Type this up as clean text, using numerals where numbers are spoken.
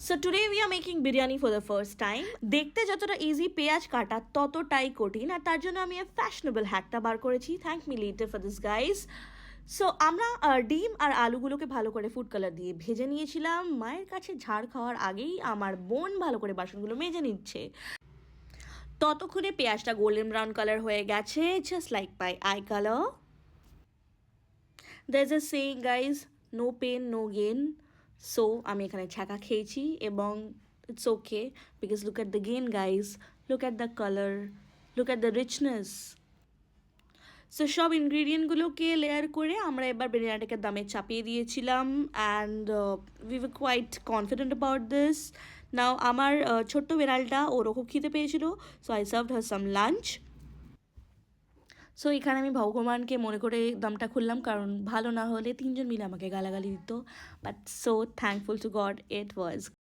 So today we are making biryani for the first time. দেখতে যতটা easy পেঁয়াজ কাটা ততটাই কঠিন, আর তার জন্য আমি ফ্যাশনেবল হ্যাকটা বার করেছি। Thank me letter for this guys. So আমরা ডিম আর আলুগুলোকে ভালো করে ফুড কালার দিয়ে ভেজে নিয়েছিলাম। মায়ের কাছে ঝাড় খাওয়ার আগেই আমার বোন ভালো করে বাসনগুলো মেজে নিচ্ছে। ততক্ষণে পেঁয়াজটা গোল্ডেন ব্রাউন কালার হয়ে গেছে, just like my eye colour. There is a saying guys, no pain no gain. So আমি এখানে ছ্যাঁকা খেয়েছি এবং it's okay, because look at the gain guys, look at the colour, look at the richness. So সব ইনগ্রিডিয়েন্টগুলোকে layer করে আমরা এবার বিরিয়ানিটাকে দামে চাপিয়ে দিয়েছিলাম, and we were quite confident about this. Now আমার ছোট্ট বিড়ালটা ওরও খুব খিদে পেয়েছিল, so I served her some lunch. So এখানে আমি ভগবানকে মনে করে দমটা খুললাম, কারণ ভালো না হলে তিনজন মিলে আমাকে গালাগালি দিত, but so thankful to god it was.